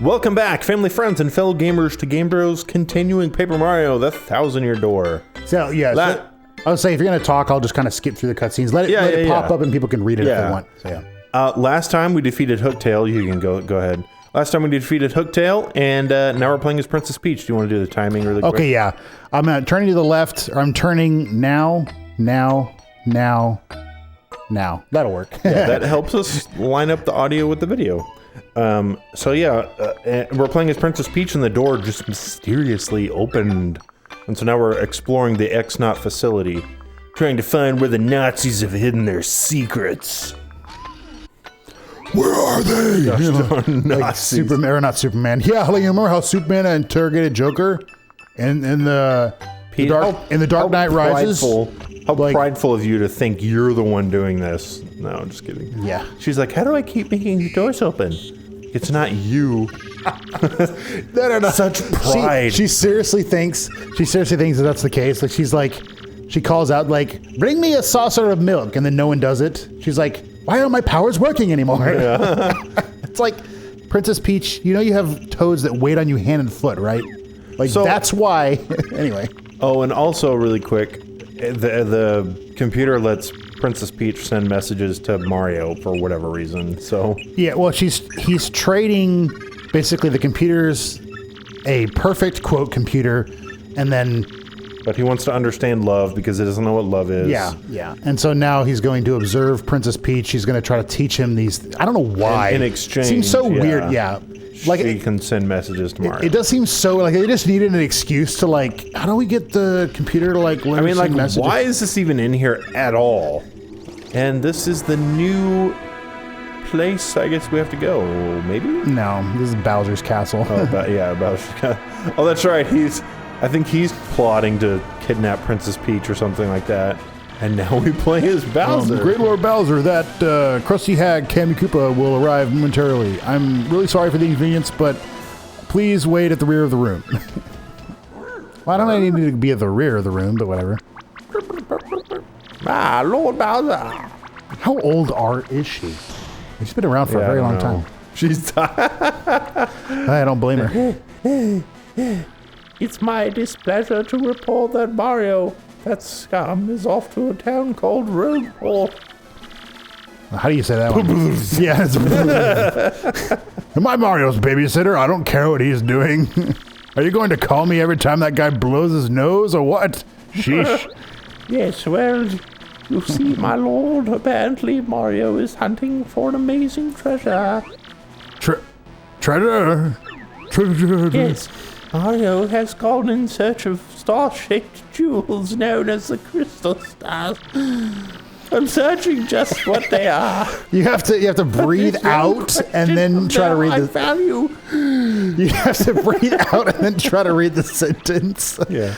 Welcome back, family, friends, and fellow gamers to Game Bros continuing Paper Mario, the 1,000-Year Door. So, yeah, I would say if you're going to talk, I'll just kind of skip through the cutscenes. Let it pop up and people can read it if they want. So, yeah. Last time we defeated Hooktail. You can go ahead. Last time we defeated Hooktail, and now we're playing as Princess Peach. Do you want to do the timing really quick? Okay, yeah. I'm turning to the left, or I'm turning now. That'll work. Yeah, that helps us line up the audio with the video. We're playing as Princess Peach, and the door just mysteriously opened. And so now we're exploring the X-Naut facility, trying to find where the Nazis have hidden their secrets. Where are they? Like Superman, or not Superman. Yeah, like, you remember how Superman interrogated Joker in the Dark Knight Rises? How prideful of you to think you're the one doing this. No, I'm just kidding. Yeah. She's like, how do I keep making the doors open? It's not you. No. Such pride. She seriously thinks that that's the case. Like, she calls out, like, bring me a saucer of milk, and then no one does it. She's like, why aren't my powers working anymore? Yeah. It's like, Princess Peach, you know you have toads that wait on you hand and foot, right? Like, so, that's why. Anyway. Oh, and also really quick, the computer lets Princess Peach send messages to Mario for whatever reason. So yeah, well, he's trading basically the computer's a perfect quote computer, and then. But he wants to understand love because he doesn't know what love is. Yeah. And so now he's going to observe Princess Peach. He's going to try to teach him these. I don't know why. In exchange, seems so weird. Yeah. Like he can send messages to Mario. It does seem so like they just needed an excuse to like. How do we get the computer to like? I mean, like, messages? Why is this even in here at all? And this is the new place. I guess we have to go. Maybe. No, this is Bowser's castle. Bowser's castle. Oh, that's right. I think he's plotting to kidnap Princess Peach or something like that. And now we play as Bowser. Great Lord Bowser, that crusty hag Kammy Koopa will arrive momentarily. I'm really sorry for the inconvenience, but please wait at the rear of the room. Well, I don't know, need to be at the rear of the room, but whatever. Lord Bowser. How old is she? She's been around for a very long time. She's I don't blame her. It's my displeasure to report that Mario, that scum, is off to a town called Rogueport. How do you say that one? Yeah. Am I Mario's babysitter? I don't care what he's doing. Are you going to call me every time that guy blows his nose or what? Sheesh. Yes, well, you see, my lord, apparently Mario is hunting for an amazing treasure. Treasure? Yes. Mario has gone in search of star-shaped jewels known as the crystal stars. I'm searching just what they are. You have to breathe out and then try to read the value. You have to breathe out and then try to read the sentence. Yeah.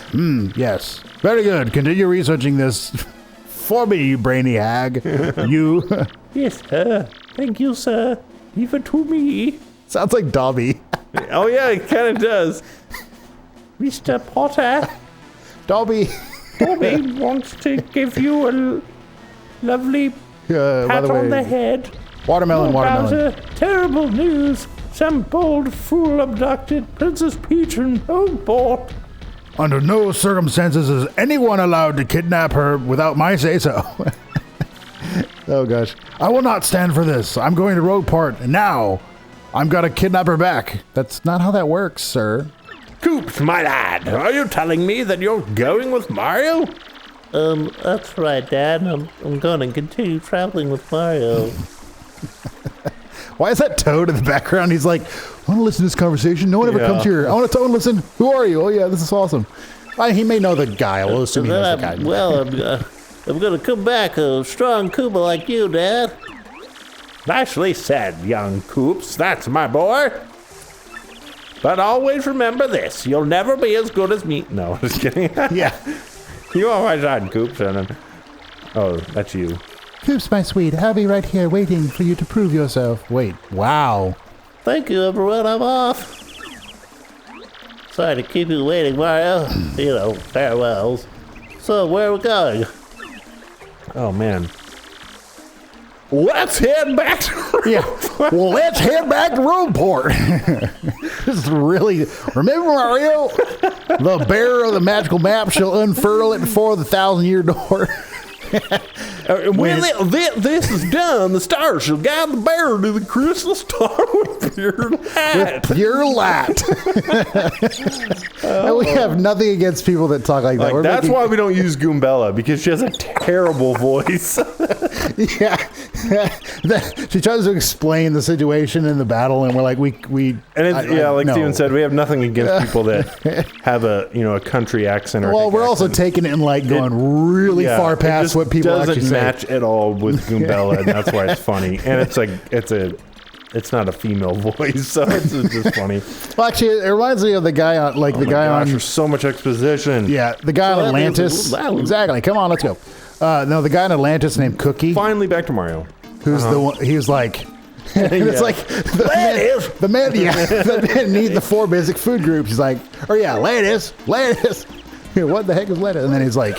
Yes. Very good. Continue researching this for me, you brainy hag. You. Yes, sir. Thank you, sir. Leave it to me. Sounds like Dobby. Oh yeah, it kind of does. Mr. Potter. Dobby wants to give you a lovely pat on the head. Watermelon. Bowser, terrible news. Some bold fool abducted Princess Peach in Rogueport. Under no circumstances is anyone allowed to kidnap her without my say-so. Oh gosh. I will not stand for this. I'm going to Rogueport now. I'm gonna kidnap her back. That's not how that works, sir. Coops, my lad, are you telling me that you're going with Mario? That's right, Dad. I'm gonna continue traveling with Mario. Why is that Toad in the background? He's like, I want to listen to this conversation. No one ever comes here. I want to listen. Who are you? Oh yeah, this is awesome. He may know the guy. We'll assume he knows the guy. Well, I'm gonna come back a strong Koopa like you, Dad. Nicely said, young Coops. That's my boy. But always remember this. You'll never be as good as me. No, just kidding. Yeah. You are my son, Coops. Oh, that's you. Coops, my sweet. I'll be right here waiting for you to prove yourself. Wait. Wow. Thank you, everyone. I'm off. Sorry to keep you waiting, Mario. Farewells. So, where are we going? Oh, man. let's head back to Yeah. Well, let's head back to Rogueport. Just really, remember Mario? The bearer of the magical map shall unfurl it before the 1,000-year door. When this is done, the stars shall guide the bearer to the crystal star with pure light. Pure light. And we have nothing against people that talk like that. Like, that's why we don't use Goombella, because she has a terrible voice. Yeah. She tries to explain the situation in the battle, and we're like, like no. Steven said, we have nothing against people that have a country accent. Or well, we're also taking it and like going really far past what people actually say. Doesn't match at all with Goombella, and that's why it's funny. And it's not a female voice, so it's just funny. Well, actually, it reminds me of the guy on there's so much exposition. Yeah, the guy on Atlantis. Exactly. Come on, let's go. No, the guy in Atlantis named Cookie. Finally, back to Mario. Who's the one? He was like. It's like the man need the 4 basic food groups. He's like, lettuce. What the heck is lettuce? And then he's like,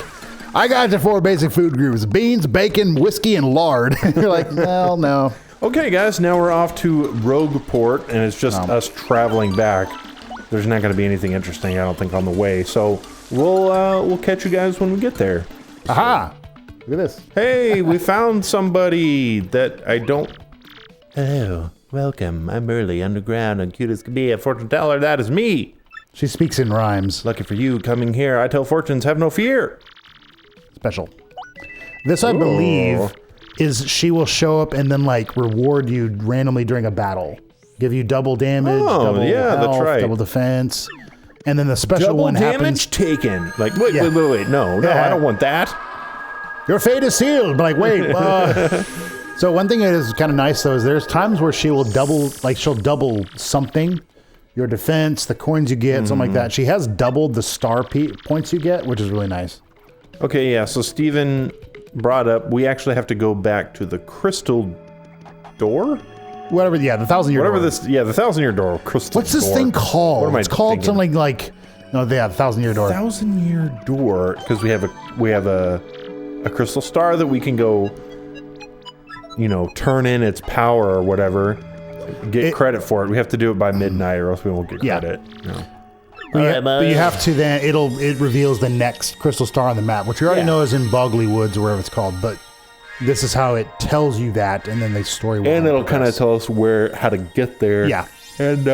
I got the 4 basic food groups: beans, bacon, whiskey, and lard. You're like, well, no. Okay, guys, now we're off to Rogueport, and it's just us traveling back. There's not going to be anything interesting, I don't think, on the way. So we'll catch you guys when we get there. Aha! Look at this. Hey, we found somebody that I don't. Hello, welcome. I'm Early, underground, and cute as can be. A fortune teller, that is me. She speaks in rhymes. Lucky for you, coming here, I tell fortunes, have no fear. Special. This, I believe, is she will show up and then like reward you randomly during a battle. Give you double damage, double health, that's right. double defense. And then the special one happens. Double damage taken. Like, wait, no, I don't want that. Your fate is sealed. But like, wait. So one thing that is kind of nice though is there's times where she will she'll double something. Your defense, the coins you get, something like that. She has doubled the star points you get, which is really nice. Okay, yeah, so Steven brought up, we actually have to go back to the crystal door? Whatever, the 1,000-year door. The 1,000-year door, crystal What's this door. thing called? What am I It's called thinking? something like, the 1,000-year door. 1,000-year door, because we have a crystal star that we can go, turn in its power or whatever, get credit for it. We have to do it by midnight or else we won't get credit. No. But you have to then, it reveals the next crystal star on the map, which you already know is in Boggly Woods or wherever it's called, but this is how it tells you that, and then the story will and it'll kind of tell us how to get there. Yeah. And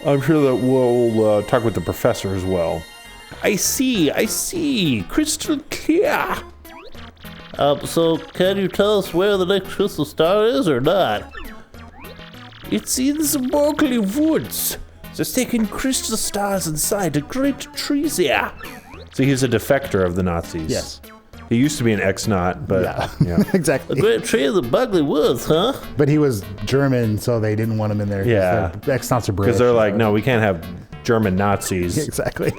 I'm sure that we'll talk with the professor as well. I see. Crystal clear. So can you tell us where the next crystal star is or not? It's in the Boggly Woods. There's taken crystal stars inside a great trees here. So he's a defector of the Nazis. Yes. He used to be an ex-Nat, but yeah. Exactly. A great tree in the Boggly Woods, huh? But he was German, so they didn't want him in there. Yeah. Ex-Nats are British. Because they're like, no, we can't have German Nazis. Exactly.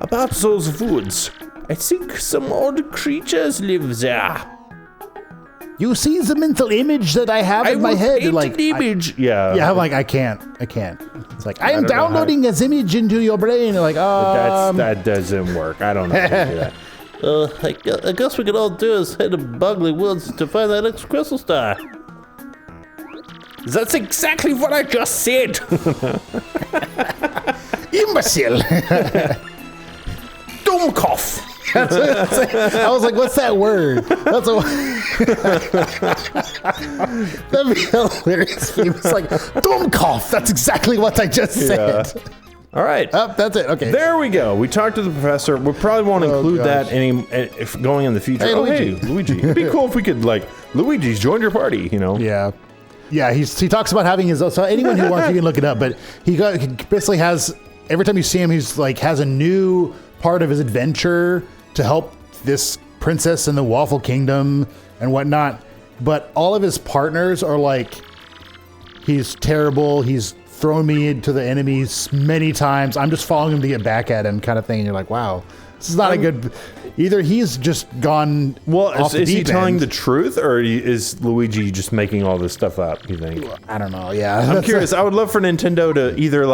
About those woods, I think some odd creatures live there. You see the mental image that I have in my head. Like, image. I'm like, I can't. It's like, I am don't know downloading this image into your brain. You're like, that doesn't work. I don't know how to do that. I guess we could all do is head to Boggly Woods to find that next crystal star. That's exactly what I just said. imbecile. Dummkopf. I was like, what's that word? That's a that'd be hilarious. He was like, Dummkopf. That's exactly what I just said. All right. That's it. Okay. There we go. We talked to the professor. We probably won't include that if going in the future. Hey, Luigi. Hey, Luigi. It'd be cool if we could Luigi's joined your party. Yeah. Yeah. He talks about having his. So anyone who wants, you can look it up. But he basically has every time you see him, he's like has a new part of his adventure to help this princess in the Waffle Kingdom and whatnot. But all of his partners are like, he's terrible. He's thrown me into the enemies many times. I'm just following him to get back at him, kind of thing. And you're like, wow, this is not a good. Either he's just gone. Well, off is the he deep telling end. the truth, or is Luigi just making all this stuff up? You think? I don't know. Yeah, I'm curious. I would love for Nintendo to either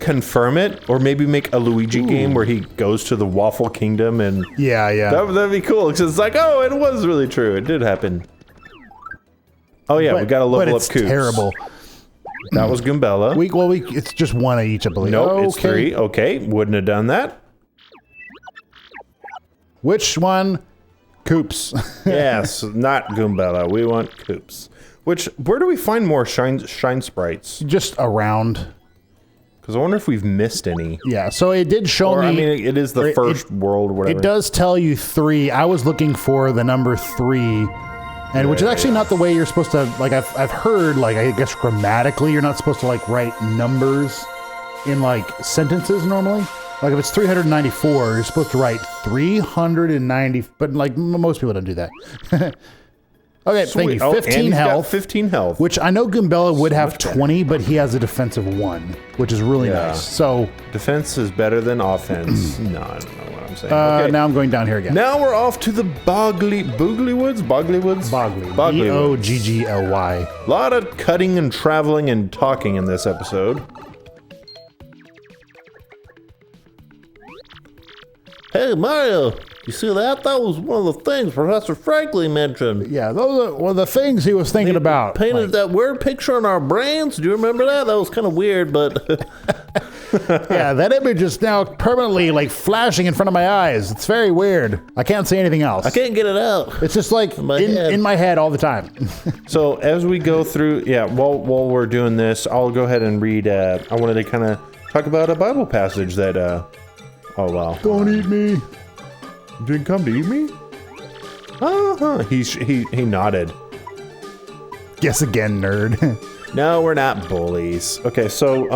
confirm it, or maybe make a Luigi game where he goes to the Waffle Kingdom and yeah. that'd be cool because it's like, oh, it was really true. It did happen. Oh yeah, we got to level but up it's Coops. terrible. That was Goombella. It's just one of each, I believe. Nope, it's 3. Okay, wouldn't have done that. Which one? Coops. Yes, not Goombella. We want Coops. Where do we find more shine sprites? Just around. Because I wonder if we've missed any. Yeah, so it did show me. I mean, it is the first world, whatever. It does tell you 3. I was looking for the number 3, and which is actually not the way you're supposed to. Like I've heard, like I guess grammatically, you're not supposed to like write numbers in like sentences normally. Like if it's 394, you're supposed to write 390. But like most people don't do that. Okay, Sweet. thank you. 15 health. 15 health. Which I know Goombella would have 20, but he has a defensive 1, which is really nice. So defense is better than offense. No, I don't know what I'm saying. Okay. now I'm going down here again. Now we're off to the Boggly Woods? Boggly Woods? Boggly. Woods. Boggly. A lot of cutting and traveling and talking in this episode. Hey, Mario, you see that? That was one of the things Professor Franklin mentioned. Yeah, those are one of the things he was thinking about. Painted that weird picture on our brains. Do you remember that? That was kind of weird, but... Yeah, that image is now permanently like flashing in front of my eyes. It's very weird. I can't say anything else. I can't get it out. It's just like in my head all the time. So as we go through, while we're doing this, I'll go ahead and read. I wanted to kind of talk about a Bible passage that. Oh wow! Don't eat me. You didn't come to eat me? Uh-huh. He nodded. Guess again, nerd. No, we're not bullies. Okay, so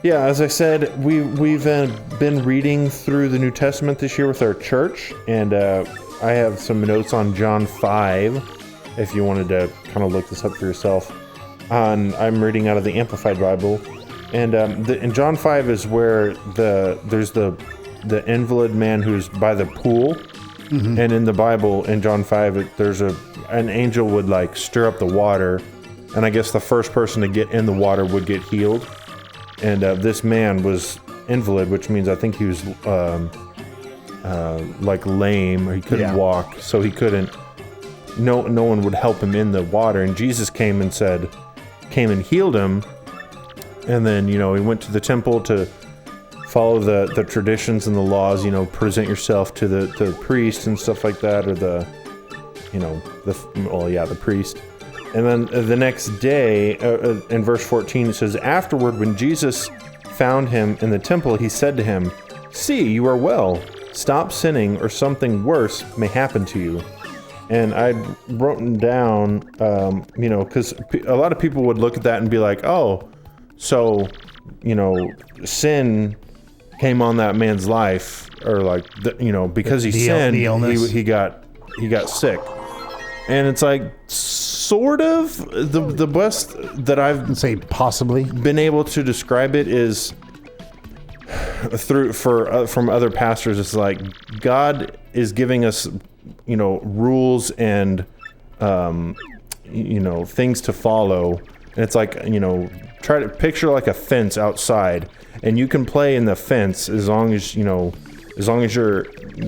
yeah, as I said, we've been reading through the New Testament this year with our church, and I have some notes on John 5, if you wanted to kind of look this up for yourself. I'm reading out of the Amplified Bible, and in John 5 is where there's the invalid man who's by the pool, and in the Bible, in John 5, there's an angel would like stir up the water, and I guess the first person to get in the water would get healed. And this man was invalid, which means I think he was like lame, or he couldn't walk, so he couldn't. No one would help him in the water. And Jesus came and healed him. And then he went to the temple to follow the traditions and the laws. Present yourself to the priest and stuff like that, or the priest. And then the next day, in verse 14, it says, "Afterward, when Jesus found him in the temple, he said to him, 'See, you are well. Stop sinning, or something worse may happen to you.'" And I wrote down, because a lot of people would look at that and be like, "Oh, so, sin came on that man's life, or like, because he sinned, he got sick." And it's like, sort of, the best that I've say possibly been able to describe it is from other pastors. It's like God is giving us, rules and things to follow. And it's like, try to picture like a fence outside, and you can play in the fence as long as you're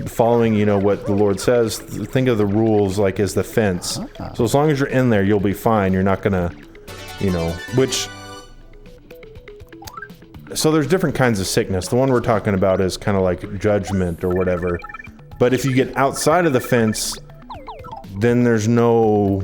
following, what the Lord says. Think of the rules like as the fence. So as long as you're in there, you'll be fine. You're not gonna, so there's different kinds of sickness. The one we're talking about is kind of like judgment or whatever. But if you get outside of the fence, then there's no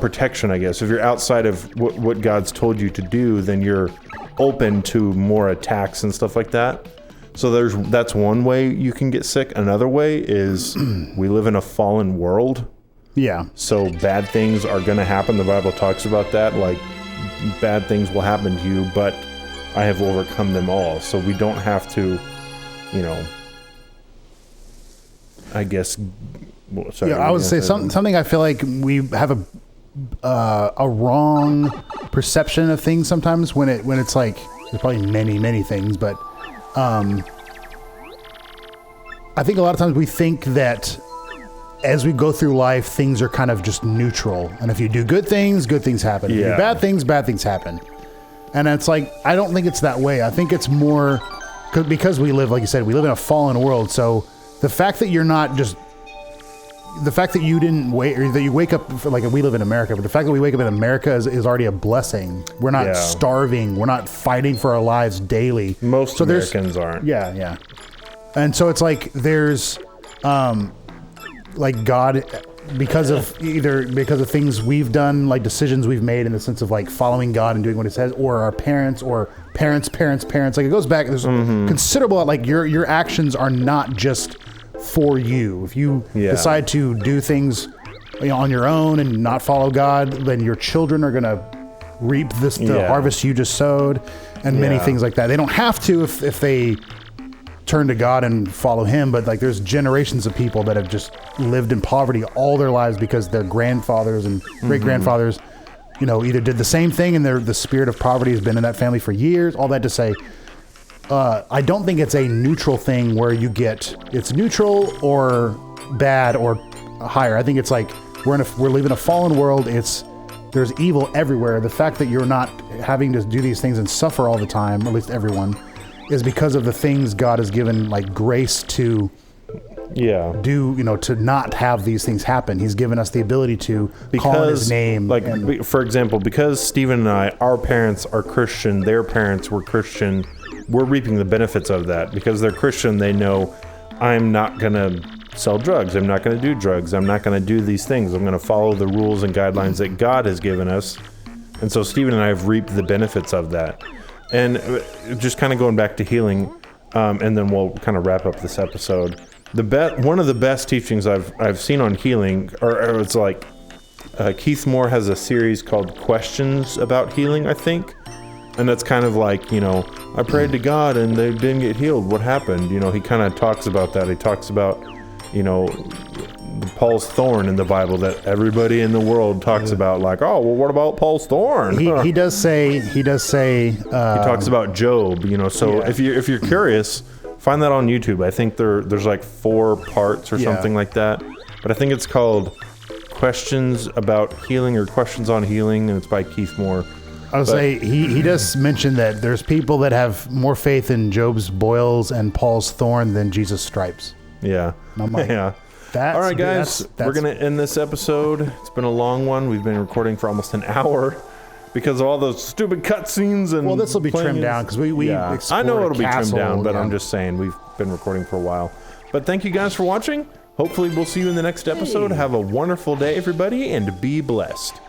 protection, I guess. If you're outside of what God's told you to do, then you're open to more attacks and stuff like that. So that's one way you can get sick. Another way is we live in a fallen world. Yeah. So bad things are going to happen. The Bible talks about that. Like, bad things will happen to you, but I have overcome them all. So we don't have to, I guess. Sorry, I would say something I feel like we have a wrong perception of things sometimes when it's like, there's probably many things, but I think a lot of times we think that as we go through life, things are kind of just neutral, and if you do good things happen. If you do bad things happen. And it's like, I don't think it's that way. I think it's more because we live, like you said, we live in a fallen world. So the fact that you're not just the fact that you didn't wait, or that you wake up, like we live in America, but the fact that we wake up in America is already a blessing. We're not starving. We're not fighting for our lives daily. Most Americans aren't. Yeah. And so it's like there's, like God, because of things we've done, like decisions we've made in the sense of like following God and doing what He says, or our parents, or parents. Like it goes back. There's considerable, like your actions are not just for you. If you decide to do things on your own and not follow God, then your children are gonna reap the harvest you just sowed, and many things like that. They don't have to if they turn to God and follow Him, but like there's generations of people that have just lived in poverty all their lives because their grandfathers and great grandfathers, either did the same thing, and the spirit of poverty has been in that family for years. All that to say, I don't think it's a neutral thing where it's neutral or bad or higher. I think it's like we're living in a fallen world. There's evil everywhere. The fact that you're not having to do these things and suffer all the time, at least everyone, is because of the things God has given, like grace to do, to not have these things happen. He's given us the ability to call on His name. Like, for example, because Stephen and I, our parents are Christian, their parents were Christian, we're reaping the benefits of that. Because they're Christian, they know I'm not going to sell drugs. I'm not going to do drugs. I'm not going to do these things. I'm going to follow the rules and guidelines that God has given us. And so Stephen and I have reaped the benefits of that. And just kind of going back to healing, and then we'll kind of wrap up this episode. One of the best teachings I've seen on healing, or it's like Keith Moore has a series called Questions About Healing, I think. And that's kind of like, I prayed to God and they didn't get healed. What happened? He kind of talks about that. He talks about, Paul's thorn in the Bible that everybody in the world talks about, like, oh, well, what about Paul's thorn? He does say he talks about Job, so if you're curious, find that on YouTube. I think there's like 4 parts or something like that, but I think it's called Questions About Healing or Questions on Healing, and it's by Keith Moore. I would say he does mention that there's people that have more faith in Job's boils and Paul's thorn than Jesus' stripes. Yeah. And I'm like, all right, guys, we're going to end this episode. It's been a long one. We've been recording for almost an hour because of all those stupid cutscenes. And this will be trimmed down because we I know it'll be trimmed down, but I'm just saying we've been recording for a while. But thank you guys for watching. Hopefully we'll see you in the next episode. Have a wonderful day, everybody, and be blessed.